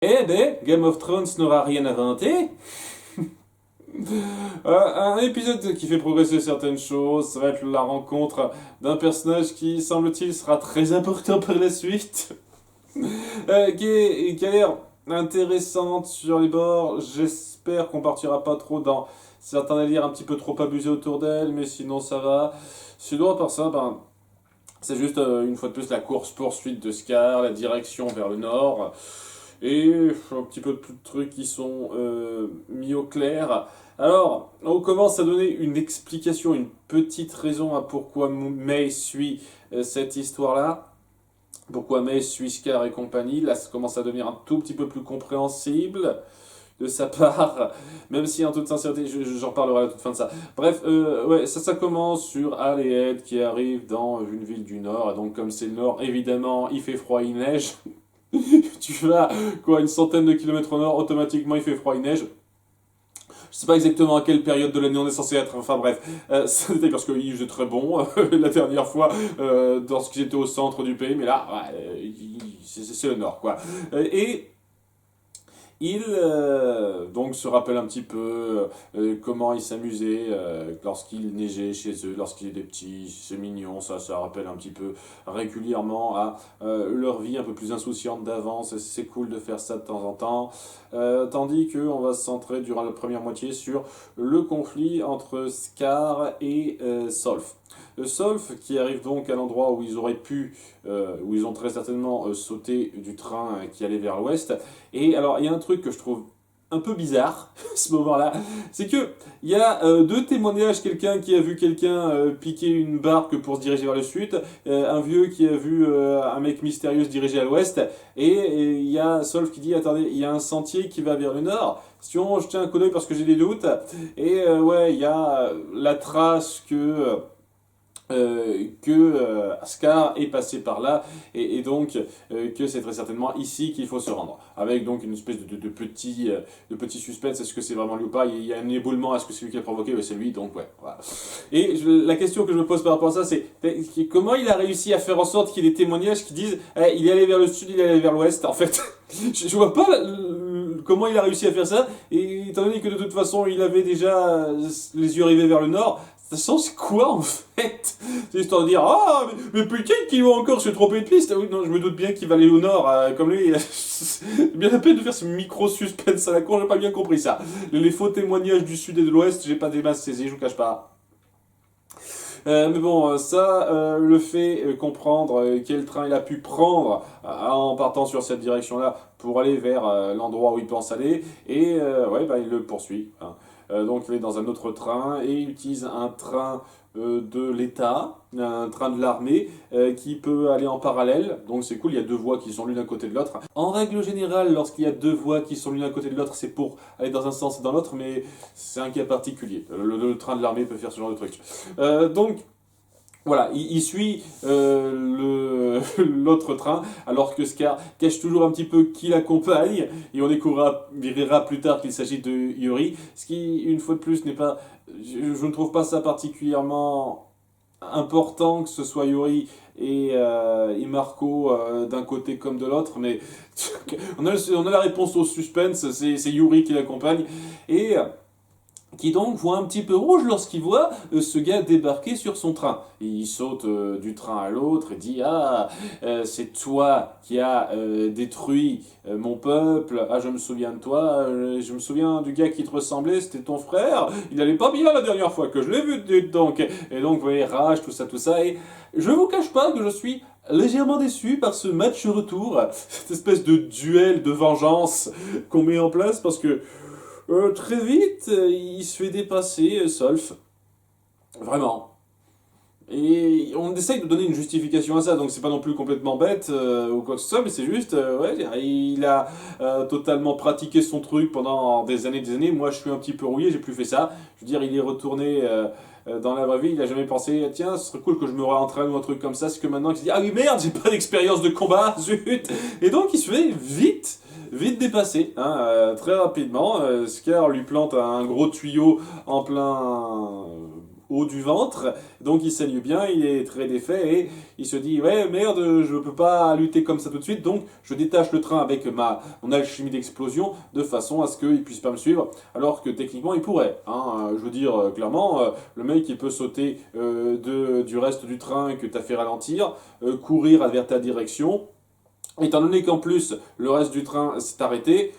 Eh ben, Game of Thrones n'aura rien inventé. Un épisode qui fait progresser certaines choses, ça va être la rencontre d'un personnage qui, semble-t-il, sera très important par la suite. Qui a l'air intéressante sur les bords. J'espère qu'on partira pas trop dans certains délires un petit peu trop abusés autour d'elle, mais sinon ça va. Sinon, à part ça, c'est juste une fois de plus la course-poursuite de Scar, la direction vers le nord. Et un petit peu de trucs qui sont mis au clair. Alors, on commence à donner une explication, une petite raison à pourquoi May suit cette histoire-là. Pourquoi May suit Scar et compagnie. Là, ça commence à devenir un tout petit peu plus compréhensible de sa part, même si en toute sincérité, j'en parlerai à la toute fin de ça. Bref, ouais, ça commence sur Al et Ed qui arrivent dans une ville du Nord. Et donc, comme c'est le Nord, évidemment, il fait froid, il neige. Tu vas, quoi, une centaine de kilomètres au nord, automatiquement il fait froid, il neige. Je sais pas exactement à quelle période de l'année on est censé être, enfin bref, c'était parce qu'il faisait très bon la dernière fois lorsqu'ils étaient au centre du pays, mais là, ouais, c'est le nord, quoi. Et il donc se rappelle un petit peu comment ils s'amusaient lorsqu'il neigeait chez eux, lorsqu'ils étaient petits, c'est mignon, ça rappelle un petit peu régulièrement à leur vie un peu plus insouciante d'avant, c'est cool de faire ça de temps en temps. Tandis qu'on va se centrer durant la première moitié sur le conflit entre Scar et Solf. Solf qui arrive donc à l'endroit où ils auraient pu, où ils ont très certainement sauté du train qui allait vers l'ouest. Et alors, il y a un truc que je trouve un peu bizarre, ce moment-là, c'est que il y a deux témoignages, quelqu'un qui a vu quelqu'un piquer une barque pour se diriger vers le sud, un vieux qui a vu un mec mystérieux se diriger à l'ouest, et il y a Solf qui dit, attendez, il y a un sentier qui va vers le nord, si on jeter un coup d'œil parce que j'ai des doutes, et ouais, il y a la trace que Scar est passé par là et donc que c'est très certainement ici qu'il faut se rendre avec donc une espèce de petit suspense, est-ce que c'est vraiment lui ou pas, il y a un éboulement, est-ce que c'est lui qui l'a provoqué, c'est lui, donc ouais, voilà. Et la question que je me pose par rapport à ça, c'est comment il a réussi à faire en sorte qu'il y ait des témoignages qui disent il est allé vers le sud, il est allé vers l'ouest, en fait je vois pas comment il a réussi à faire ça, et étant donné que de toute façon il avait déjà les yeux rivés vers le nord, ça change quoi en fait? C'est histoire de dire ah mais peut-être qu'il va encore se tromper de piste. Oui non, je me doute bien qu'il va aller au nord comme lui. C'est bien la peine de faire ce micro suspense à la con, j'ai pas bien compris ça. Les faux témoignages du sud et de l'ouest, j'ai pas des masses saisies, je vous cache pas. Mais bon, ça le fait comprendre quel train il a pu prendre en partant sur cette direction-là pour aller vers l'endroit où il pense aller. Et ouais, bah, il le poursuit, hein. Donc il est dans un autre train et il utilise un train de l'État, un train de l'armée qui peut aller en parallèle. Donc c'est cool, il y a deux voies qui sont l'une à côté de l'autre. En règle générale, lorsqu'il y a deux voies qui sont l'une à côté de l'autre, c'est pour aller dans un sens et dans l'autre, mais c'est un cas particulier. Le train de l'armée peut faire ce genre de truc. Donc voilà, il suit l'autre train, alors que Scar cache toujours un petit peu qui l'accompagne, et on découvrira plus tard qu'il s'agit de Yuri, ce qui, une fois de plus, n'est pas... Je ne trouve pas ça particulièrement important que ce soit Yuri et Marco d'un côté comme de l'autre, mais on a la réponse au suspense, c'est Yuri qui l'accompagne, et qui donc voit un petit peu rouge lorsqu'il voit ce gars débarquer sur son train. Il saute du train à l'autre et dit ah c'est toi qui as détruit mon peuple, ah je me souviens de toi, je me souviens du gars qui te ressemblait, c'était ton frère, il allait pas bien la dernière fois que je l'ai vu donc. Et donc vous voyez rage, tout ça, et je vous cache pas que je suis légèrement déçu par ce match retour, cette espèce de duel de vengeance qu'on met en place parce que très vite, il se fait dépasser, Solf. Vraiment. Et on essaye de donner une justification à ça, donc c'est pas non plus complètement bête ou quoi que ce soit, mais c'est juste, ouais, il a totalement pratiqué son truc pendant des années, des années. Moi, je suis un petit peu rouillé, j'ai plus fait ça. Je veux dire, il est retourné dans la vraie vie, il a jamais pensé, tiens, ce serait cool que je me réentraîne ou un truc comme ça. C'est que maintenant, il se dit, ah oui, merde, j'ai pas d'expérience de combat, zut. Et donc, il se fait vite dépassé, hein, très rapidement. Scar lui plante un gros tuyau en plein haut du ventre, donc il saigne bien, il est très défait et il se dit ouais merde, je peux pas lutter comme ça tout de suite, donc je détache le train avec mon alchimie d'explosion de façon à ce qu'il puisse pas me suivre, alors que techniquement il pourrait. Hein. Je veux dire clairement, le mec il peut sauter du reste du train que t'as fait ralentir, courir vers ta direction. Étant donné qu'en plus le reste du train s'est arrêté,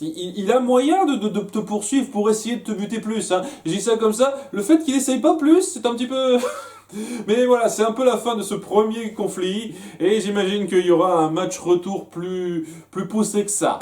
il a moyen de te poursuivre pour essayer de te buter plus. Hein. Je dis ça comme ça, le fait qu'il essaye pas plus, c'est un petit peu... Mais voilà, c'est un peu la fin de ce premier conflit, et j'imagine qu'il y aura un match retour plus poussé que ça.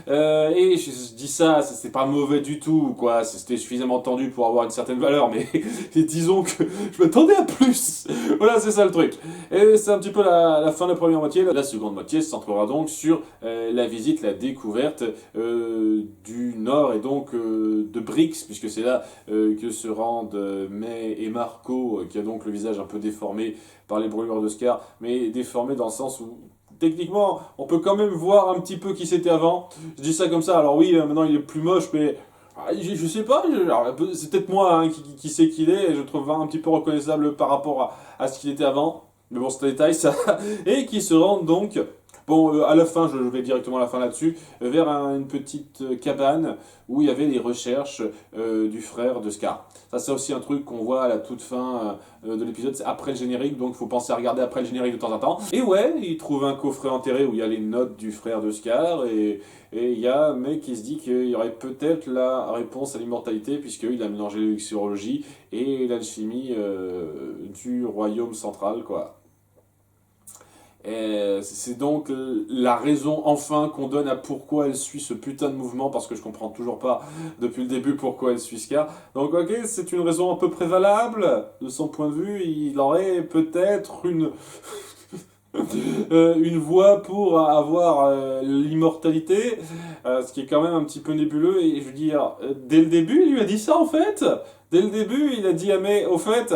Et je dis ça, c'est pas mauvais du tout, quoi. C'était suffisamment tendu pour avoir une certaine valeur, mais disons que je m'attendais à plus. Voilà, c'est ça le truc. Et c'est un petit peu la fin de la première moitié. La seconde moitié se centrera donc sur la visite, la découverte du Nord et donc de Brix, puisque c'est là que se rendent May et Marco, qui a donc le visage un peu déformé par les brûlures de Scar, mais déformé dans le sens où techniquement, on peut quand même voir un petit peu qui c'était avant. Je dis ça comme ça, alors oui, maintenant il est plus moche, mais je sais pas, c'est peut-être moi hein, qui sais qui il est, et je trouve un petit peu reconnaissable par rapport à ce qu'il était avant. Mais bon, c'est un détail ça. Et qui se rendent donc, bon, à la fin, je vais directement à la fin là-dessus, vers une petite cabane où il y avait les recherches du frère de Scar. Ça, c'est aussi un truc qu'on voit à la toute fin de l'épisode, c'est après le générique, donc il faut penser à regarder après le générique de temps en temps. Et ouais, il trouve un coffret enterré où il y a les notes du frère de Scar, et il y a un mec qui se dit qu'il y aurait peut-être la réponse à l'immortalité, puisqu'il a mélangé l'élixirologie et l'alchimie du royaume central, quoi. C'est donc la raison enfin qu'on donne à pourquoi elle suit ce putain de mouvement, parce que je comprends toujours pas depuis le début pourquoi elle suit Scar. Donc ok, c'est une raison à peu près valable, de son point de vue, il aurait peut-être une voie pour avoir l'immortalité, ce qui est quand même un petit peu nébuleux, et je veux dire, dès le début il lui a dit ça en fait. Dès le début il a dit à May, au fait...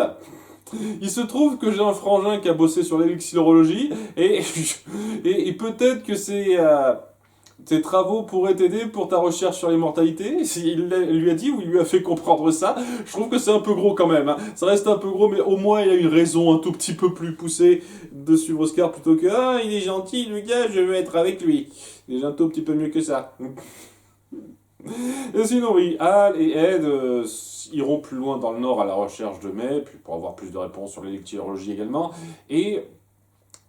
Il se trouve que j'ai un frangin qui a bossé sur l'élixirologie et peut-être que tes travaux pourraient t'aider pour ta recherche sur l'immortalité. Il lui a dit ou il lui a fait comprendre ça. Je trouve que c'est un peu gros quand même. Hein. Ça reste un peu gros, mais au moins il a une raison un tout petit peu plus poussée de suivre Oscar plutôt que ah il est gentil le gars, je veux être avec lui. Il est un tout petit peu mieux que ça. Et sinon, oui, Hal et Ed iront plus loin dans le nord à la recherche de May, puis pour avoir plus de réponses sur l'électrologie également, et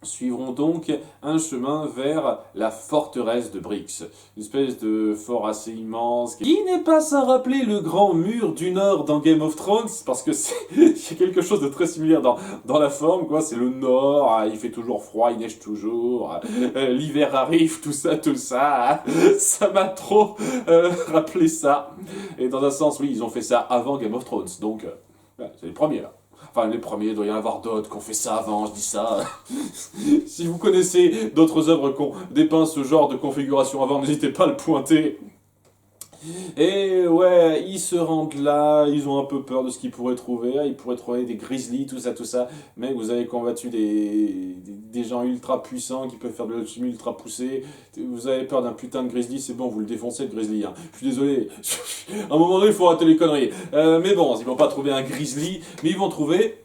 suivront donc un chemin vers la forteresse de Brix, une espèce de fort assez immense qui n'est pas sans rappeler le grand mur du Nord dans Game of Thrones, parce que il y a quelque chose de très similaire dans la forme, quoi. C'est le Nord, il fait toujours froid, il neige toujours, l'hiver arrive, tout ça, ça m'a trop rappelé ça. Et dans un sens, oui, ils ont fait ça avant Game of Thrones, donc c'est les premiers là. Enfin, les premiers, il doit y en avoir d'autres qui ont fait ça avant, je dis ça. Si vous connaissez d'autres œuvres qui ont dépeint ce genre de configuration avant, n'hésitez pas à le pointer. Et ouais, ils se rendent là, ils ont un peu peur de ce qu'ils pourraient trouver. Ils pourraient trouver des grizzlies, tout ça. Mais vous avez combattu des gens ultra puissants qui peuvent faire de l'alchimie ultra poussée. Vous avez peur d'un putain de grizzly, c'est bon, vous le défoncez le grizzly. Hein. Je suis désolé. À un moment donné, il faut arrêter les conneries. Mais bon, ils vont pas trouver un grizzly, mais ils vont trouver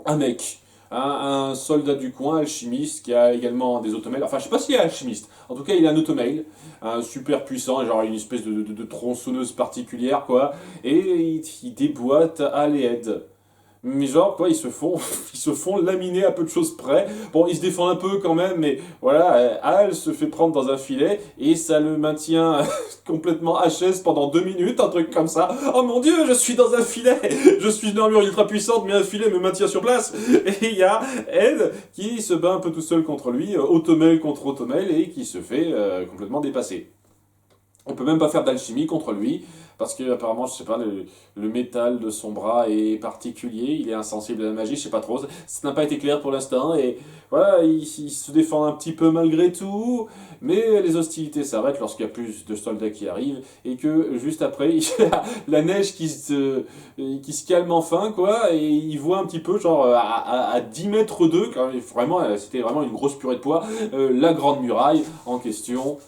un mec. Un soldat du coin, alchimiste, qui a également des automails. Enfin, je sais pas s'il est alchimiste. En tout cas, il a un automail, super puissant, genre une espèce de tronçonneuse particulière, quoi. Et il déboîte à l'aide. Mais genre, quoi, ils se font laminer à peu de choses près. Bon, ils se défendent un peu quand même, mais voilà, Hal se fait prendre dans un filet, et ça le maintient complètement HS pendant 2 minutes, un truc comme ça. Oh mon dieu, je suis dans un filet! Je suis une armure ultra puissante, mais un filet me maintient sur place. Et il y a Ed qui se bat un peu tout seul contre lui, automail contre automail, et qui se fait complètement dépasser. On peut même pas faire d'alchimie contre lui, parce que apparemment, je sais pas, le métal de son bras est particulier, il est insensible à la magie, je sais pas trop, ça n'a pas été clair pour l'instant, et voilà, il se défend un petit peu malgré tout, mais les hostilités s'arrêtent lorsqu'il y a plus de soldats qui arrivent, et que juste après, il y a la neige qui se calme enfin, quoi, et il voit un petit peu, genre, à 10 mètres d'eux, vraiment, c'était vraiment une grosse purée de poids, la grande muraille en question.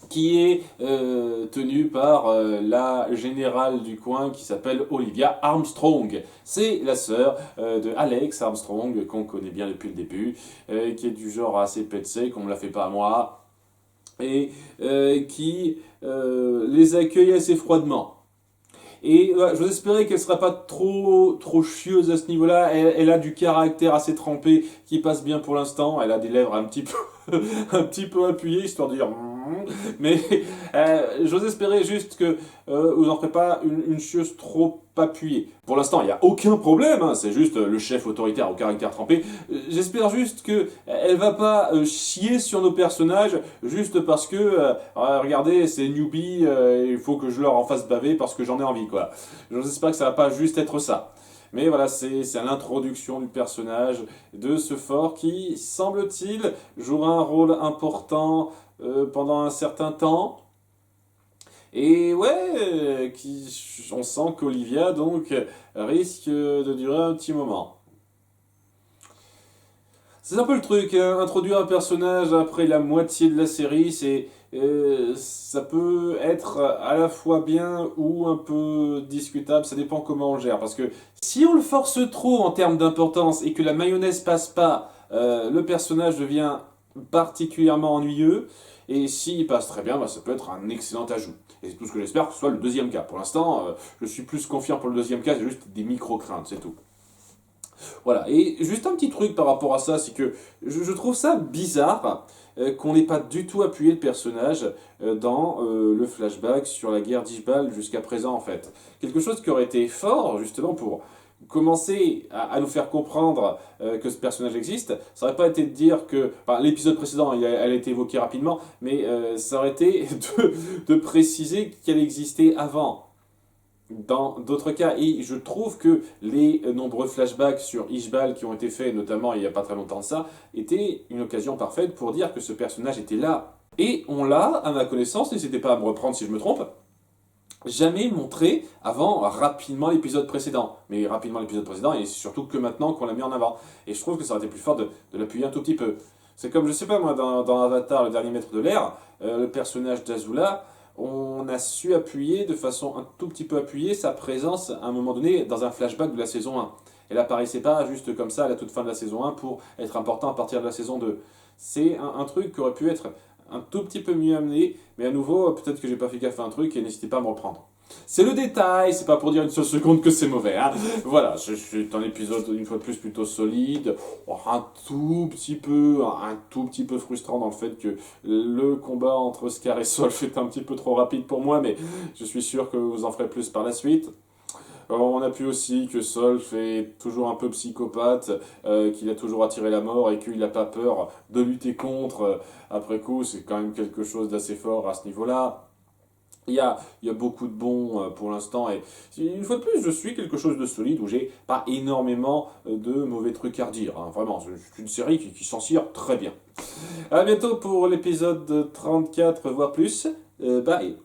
qui est tenue par la générale du coin qui s'appelle Olivia Armstrong. C'est la sœur de Alex Armstrong, qu'on connaît bien depuis le début, qui est du genre assez petsé, qu'on me la fait pas à moi, et qui les accueille assez froidement. Et je vous espérais qu'elle ne sera pas trop chieuse à ce niveau-là. Elle a du caractère assez trempé qui passe bien pour l'instant. Elle a des lèvres un petit peu, un petit peu appuyées, histoire de dire. Mais j'ose espérer juste que vous n'en ferez pas une chieuse trop appuyée. Pour l'instant, il n'y a aucun problème, hein, c'est juste le chef autoritaire au caractère trempé. J'espère juste que elle va pas chier sur nos personnages juste parce que regardez, c'est newbie, il faut que je leur en fasse baver parce que j'en ai envie, quoi. J'espère que ça va pas juste être ça. Mais voilà, c'est l'introduction du personnage de ce fort qui, semble-t-il, jouera un rôle important pendant un certain temps. Et ouais, on sent qu'Olivia donc risque de durer un petit moment. C'est un peu le truc, hein, introduire un personnage après la moitié de la série, ça peut être à la fois bien ou un peu discutable, ça dépend comment on le gère. Parce que si on le force trop en termes d'importance et que la mayonnaise passe pas, le personnage devient particulièrement ennuyeux. Et s'il passe très bien, bah, ça peut être un excellent ajout. Et c'est tout ce que j'espère que ce soit le deuxième cas. Pour l'instant, je suis plus confiant pour le deuxième cas, c'est juste des micro-craintes, c'est tout. Voilà, et juste un petit truc par rapport à ça, c'est que je trouve ça bizarre qu'on n'ait pas du tout appuyé le personnage dans le flashback sur la guerre d'Ishbal jusqu'à présent en fait. Quelque chose qui aurait été fort justement pour commencer à nous faire comprendre que ce personnage existe, ça aurait pas été de dire que... Enfin, l'épisode précédent, elle a été évoquée rapidement, mais ça aurait été de préciser qu'elle existait avant dans d'autres cas. Et je trouve que les nombreux flashbacks sur Ishbal qui ont été faits, notamment il n'y a pas très longtemps de ça, étaient une occasion parfaite pour dire que ce personnage était là. Et on l'a, à ma connaissance, n'hésitez pas à me reprendre si je me trompe, jamais montré avant rapidement l'épisode précédent. Mais rapidement l'épisode précédent, et surtout que maintenant qu'on l'a mis en avant. Et je trouve que ça aurait été plus fort de l'appuyer un tout petit peu. C'est comme, je sais pas moi, dans Avatar, le dernier maître de l'air, le personnage d'Azula, on a su appuyer de façon un tout petit peu appuyée sa présence à un moment donné dans un flashback de la saison 1. Elle apparaissait pas juste comme ça à la toute fin de la saison 1 pour être important à partir de la saison 2. C'est un truc qui aurait pu être un tout petit peu mieux amené, mais à nouveau, peut-être que j'ai pas fait gaffe à un truc et n'hésitez pas à me reprendre. C'est le détail, c'est pas pour dire une seule seconde que c'est mauvais. Hein. Voilà, c'est un épisode une fois de plus plutôt solide, un tout petit peu frustrant dans le fait que le combat entre Scar et Solf est un petit peu trop rapide pour moi, mais je suis sûr que vous en ferez plus par la suite. On a pu aussi que Solf est toujours un peu psychopathe, qu'il a toujours attiré la mort et qu'il n'a pas peur de lutter contre. Après coup, c'est quand même quelque chose d'assez fort à ce niveau-là. Il y a beaucoup de bons pour l'instant et une fois de plus je suis quelque chose de solide où j'ai pas énormément de mauvais trucs à redire. Hein. Vraiment, c'est une série qui s'en tire très bien. À bientôt pour l'épisode 34 voire plus. Bye.